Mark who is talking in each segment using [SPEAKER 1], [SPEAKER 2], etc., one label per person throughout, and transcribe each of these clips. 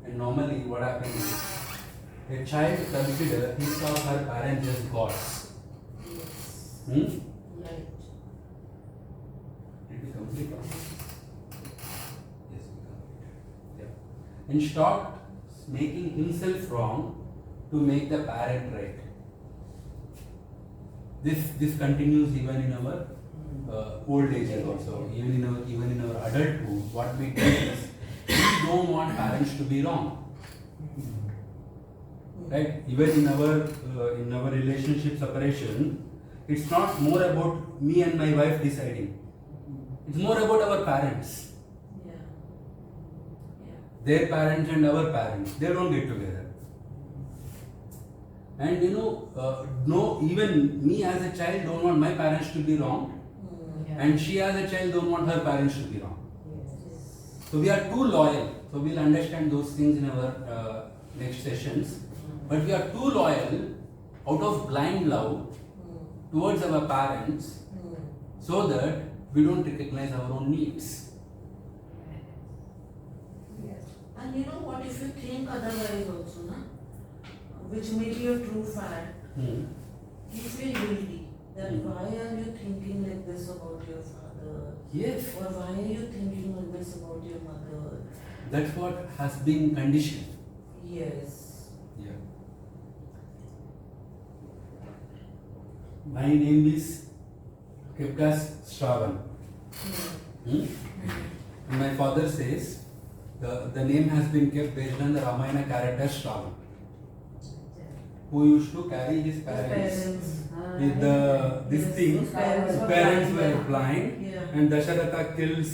[SPEAKER 1] And normally what happens is a child consider his or her parents as gods.
[SPEAKER 2] Yes. Right.
[SPEAKER 1] Did we complete that? Yes, we complete. Yeah. And stopped making himself wrong to make the parent right. This continues even in our old ages also, even in our adulthood. What we do is we don't want parents to be wrong, right? Even in our relationship separation, it's not more about me and my wife deciding. It's more about our parents.
[SPEAKER 2] Yeah. Yeah.
[SPEAKER 1] Their parents and our parents, they don't get together. And no, even me as a child don't want my parents to be wrong,
[SPEAKER 2] Yeah.
[SPEAKER 1] and she as a child don't want her parents to be wrong.
[SPEAKER 2] Yes.
[SPEAKER 1] So we are too loyal. So we'll understand those things in our next sessions. But we are too loyal out of blind love towards our parents, so that we don't recognize our own needs.
[SPEAKER 2] Yes. And you know what, if you think otherwise also, na, which may be a true fact, you feel guilty that why are you thinking like this about your father?
[SPEAKER 1] Yes.
[SPEAKER 2] Or why are you thinking like this about your mother?
[SPEAKER 1] That's what has been conditioned.
[SPEAKER 2] Yes.
[SPEAKER 1] Yeah. My name is kept as Shravan. And my father says the name has been kept based on the Ramayana character Shravan, who used to carry his parents with this
[SPEAKER 2] Yes,
[SPEAKER 1] thing.
[SPEAKER 2] his parents
[SPEAKER 1] His
[SPEAKER 2] were
[SPEAKER 1] parents
[SPEAKER 2] blind.
[SPEAKER 1] were blind,
[SPEAKER 2] Yeah.
[SPEAKER 1] and Dasharatha kills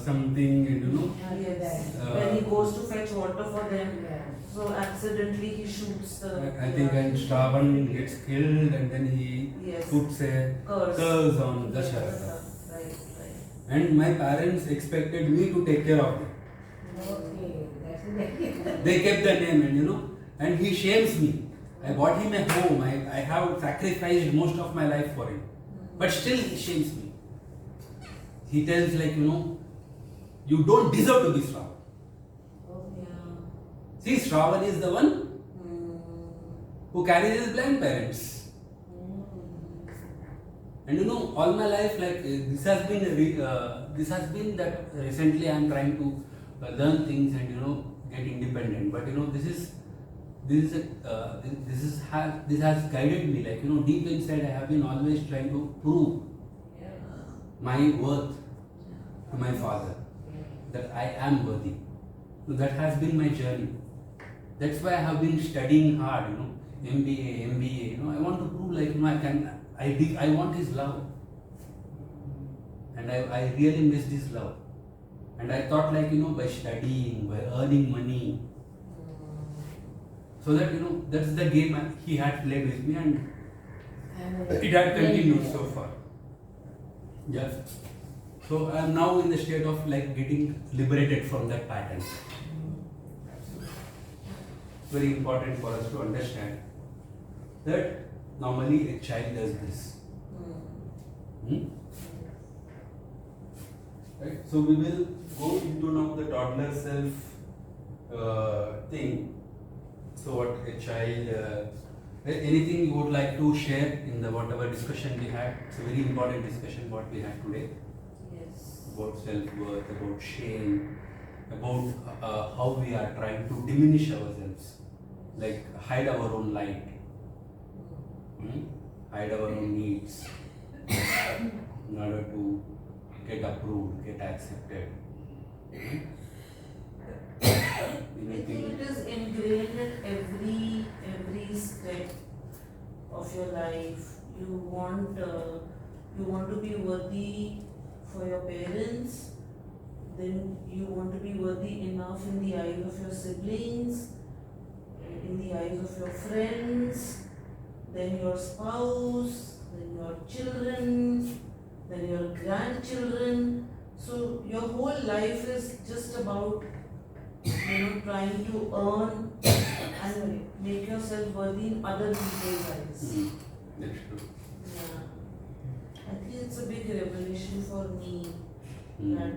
[SPEAKER 1] something, and
[SPEAKER 2] Yes. When he goes to fetch water for them, so accidentally he shoots the.
[SPEAKER 1] I think and Shravan gets killed, and then he
[SPEAKER 2] Yes.
[SPEAKER 1] puts a curse on Dasharatha.
[SPEAKER 2] Right, right.
[SPEAKER 1] And my parents expected me to take care of them.
[SPEAKER 3] Okay, that's it.
[SPEAKER 1] They kept the name, and he shames me. I bought him a home. I have sacrificed most of my life for him, but still he shames me. He tells you don't deserve to be Shravan.
[SPEAKER 2] Yeah.
[SPEAKER 1] See, Shravan is the one who carries his blind parents. And all my life, this has been that recently I am trying to learn things and get independent. But this has guided me. Deep inside, I have been always trying to prove my worth to my father, that I am worthy. So that has been my journey. That's why I have been studying hard. MBA. I want to prove I want his love, and I really missed his love. And I thought by studying, by earning money, so that that's the game he had played with me, and it had continued so far. Yeah. So I am now in the state of getting liberated from that pattern. Very important for us to understand that normally a child does this. Right? So we will go into now the toddler self thing. So what a child, anything you would like to share in the whatever discussion we had? It's a very important discussion what we had today
[SPEAKER 2] Yes.
[SPEAKER 1] about self-worth, about shame, about how we are trying to diminish ourselves, hide our own light, hide our own needs in order to get approved, get accepted.
[SPEAKER 2] I think it is ingrained at every step of your life. You want to be worthy for your parents, then you want to be worthy enough in the eyes of your siblings, in the eyes of your friends, then your spouse, then your children, then your grandchildren. So your whole life is just about trying to earn and make yourself worthy in other people's eyes.
[SPEAKER 1] That's true.
[SPEAKER 2] Yeah. I think it's a big revelation for me that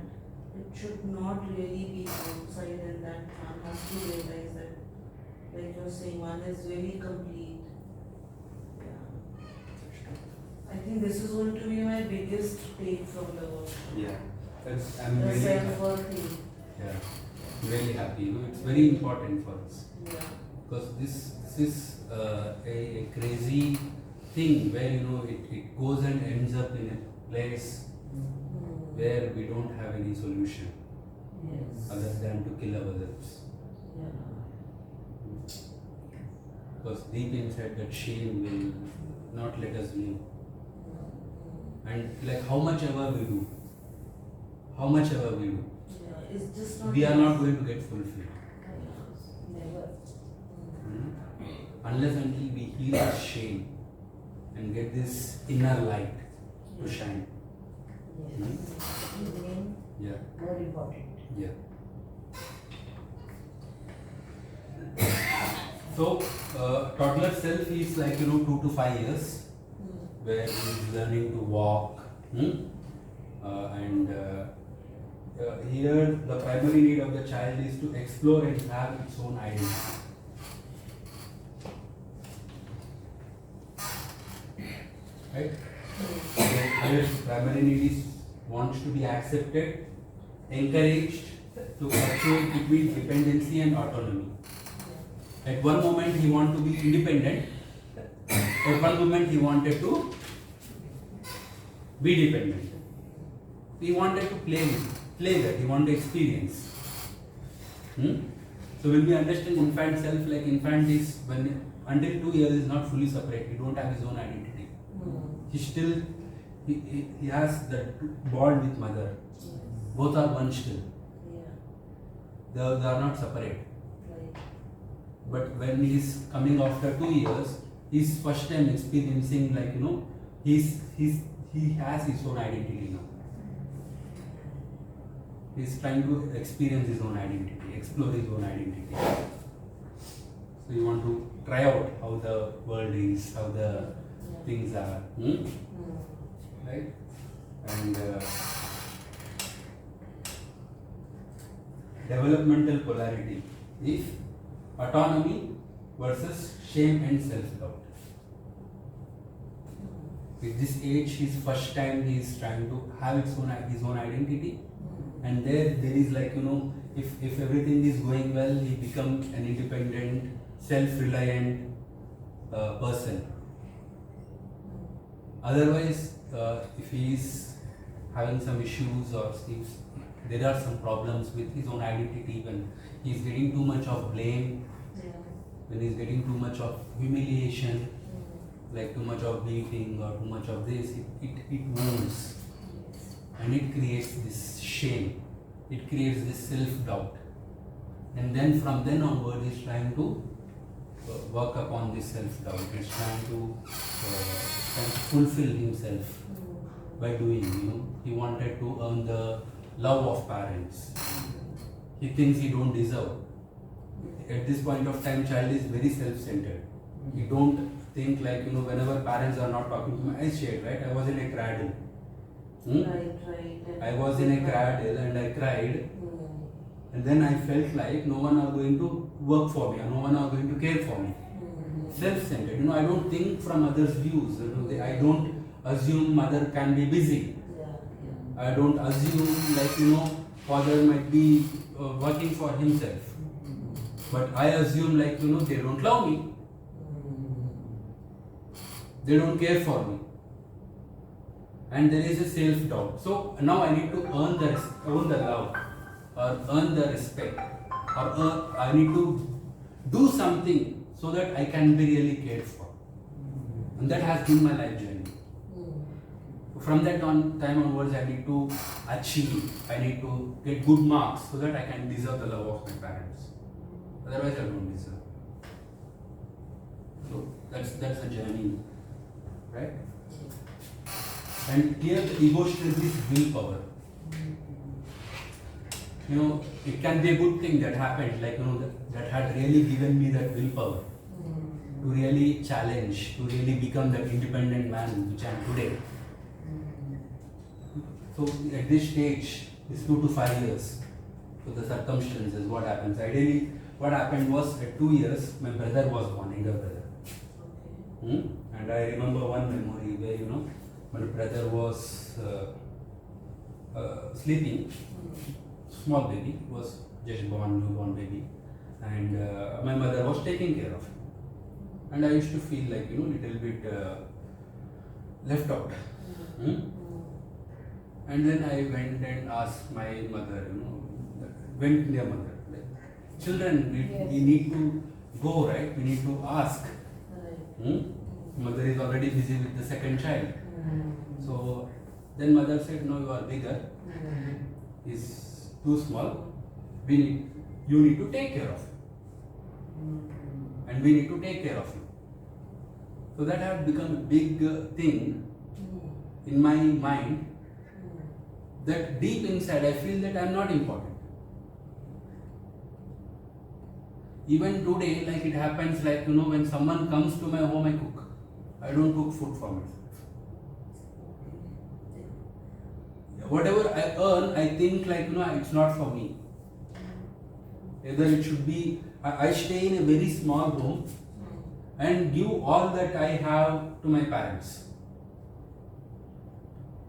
[SPEAKER 2] it should not really be outside and that man has to realize that, like you're saying, one is really complete. Yeah. I think this is going to be my biggest take from the workshop.
[SPEAKER 1] Yeah. I'm
[SPEAKER 2] The
[SPEAKER 1] really
[SPEAKER 2] self-worth thing.
[SPEAKER 1] yeah, really happy. You know, it's very important for us
[SPEAKER 2] Yeah.
[SPEAKER 1] because this is a crazy thing where it goes and ends up in a place where we don't have any solution
[SPEAKER 3] Yes.
[SPEAKER 1] other than to kill ourselves.
[SPEAKER 3] Yeah.
[SPEAKER 1] Because deep inside that shame will not let us live. And like how much ever we do,
[SPEAKER 2] Yeah, it's just not.
[SPEAKER 1] we are not going to get fulfilled.
[SPEAKER 3] Never.
[SPEAKER 1] Unless until we heal our shame and get this inner light to shine.
[SPEAKER 3] Yes. Healing,
[SPEAKER 1] Yeah,
[SPEAKER 3] more important.
[SPEAKER 1] yeah. So, toddler self is like 2 to 5 years, where he is learning to walk, and here the primary need of the child is to explore and have its own identity. Right? So here primary need is wants to be accepted, encouraged to fluctuate between dependency and autonomy. At one moment he wanted to be independent, at one moment he wanted to be dependent. He wanted to play that, he wanted to experience. So when we understand infant self, like infant is until 2 years is not fully separate, he don't have his own identity. He still he has that bond with mother. Both are one still. They are not separate. But when he is coming after 2 years, he's first time experiencing he has his own identity now. He's trying to experience his own identity, explore his own identity. So you want to try out how the world is, how the things are, right? And developmental polarity is autonomy versus shame and self-doubt. At this age, his first time he is trying to have his own identity, and there is if everything is going well, he becomes an independent, self-reliant person. Otherwise, if he is having some issues or if there are some problems with his own identity, when he is getting too much of blame, when he is getting too much of humiliation, like too much of beating or too much of this, it wounds and it creates this shame, it creates this self-doubt, and then from then onward he is trying to work upon this self-doubt. He's trying to fulfill himself by doing, he wanted to earn the love of parents. He thinks he don't deserve. At this point of time, child is very self-centered. He don't think whenever parents are not talking to me, I shared, right? I was in a cradle.
[SPEAKER 2] Right.
[SPEAKER 1] I was in a cradle and I cried. And then I felt like no one are going to work for me, or no one are going to care for me. Self-centered. I don't think from others' views. I don't assume mother can be busy. I don't assume father might be working for himself. But I assume they don't love me. They don't care for me. And there is a self-doubt. So now I need to earn the love, or earn the respect, or I need to do something so that I can be really cared for. And that has been my life journey. From that time onwards, I need to achieve, I need to get good marks so that I can deserve the love of my parents. Otherwise, I don't deserve. So that's the journey, right? And here the ego strength is willpower. It can be a good thing that happened, that had really given me that willpower to really challenge, to really become that independent man which I am today. So at this stage, it's 2 to 5 years. So the circumstances, what happens? Ideally, what happened was at 2 years, my brother was born, younger brother.
[SPEAKER 2] Okay.
[SPEAKER 1] And I remember one memory where, my brother was sleeping, small baby, was just born, newborn baby, and my mother was taking care of him. And I used to feel like, little bit left out. And then I went and asked my mother, went to their mother, like, children, we need to go, right? We need to ask.
[SPEAKER 3] Right.
[SPEAKER 1] Mother is already busy with the second child. So then mother said, no, you are bigger, is too small, you need to take care of him. And we need to take care of you. So that had become a big thing in my mind, that deep inside I feel that I am not important. Even today, like it happens, like, when someone comes to my home, I cook. I don't cook food for myself. Whatever I earn, I think like, it's not for me. Either it should be, I stay in a very small room and give all that I have to my parents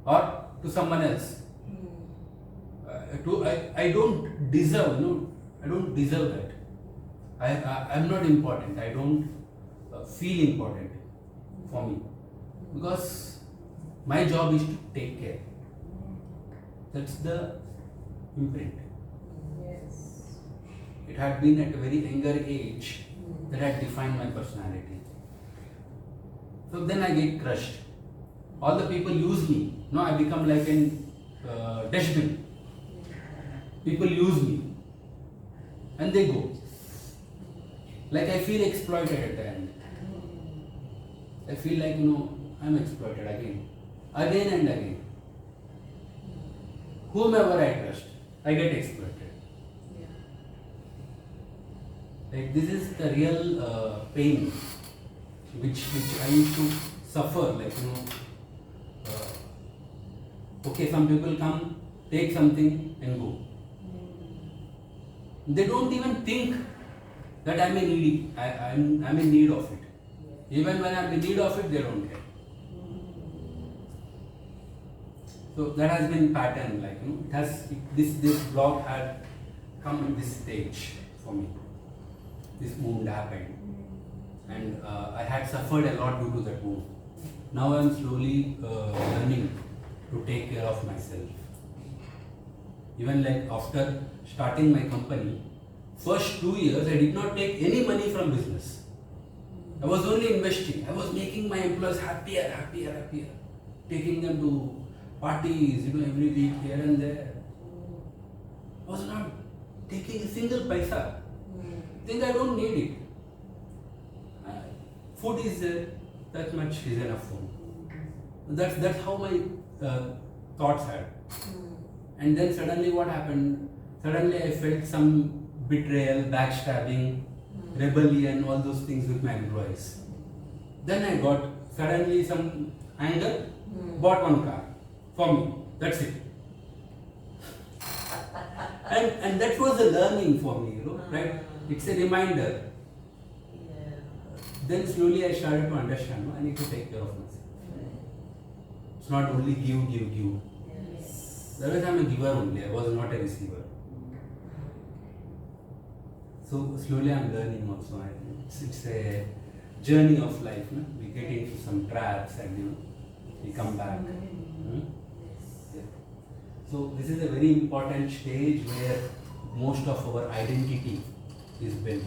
[SPEAKER 1] or to someone else. I don't deserve, I don't deserve that. I'm not important. I don't feel important for me, because my job is to take care. That's the imprint.
[SPEAKER 3] Yes.
[SPEAKER 1] It had been at a very younger age that had defined my personality. So then I get crushed. All the people use me. I become like a dustbin. People use me and they go. Like I feel exploited at the end. I feel like, I'm exploited again and again. Whomever I trust, I get exploited. Like this is the real pain which I used to suffer. Like, okay, some people come, take something and go. They don't even think that I'm in need of it. Even when I'm in need of it, they don't care. So that has been pattern, like, this block had come at this stage for me. This wound happened, and I had suffered a lot due to that wound. Now I'm slowly learning to take care of myself. Even like after starting my company, first 2 years I did not take any money from business. I was only investing. I was making my employees happier, taking them to parties, every week here and there. I was not taking a single paisa. Think I don't need it. Food is there, that much is enough for me. That's how my thoughts had. And then suddenly what happened? Suddenly I felt some betrayal, backstabbing, rebellion, all those things with my employees. Then I got suddenly some anger, bought one car for me. That's it. And that was a learning for me, right? It's a reminder. Then slowly I started to understand, I need to take care of myself. It's not only give. Otherwise I'm a giver only, I was not a receiver. So slowly I'm learning also. It's a journey of life. We get into some traps and we come back. Yeah. So this is a very important stage where most of our identity is built.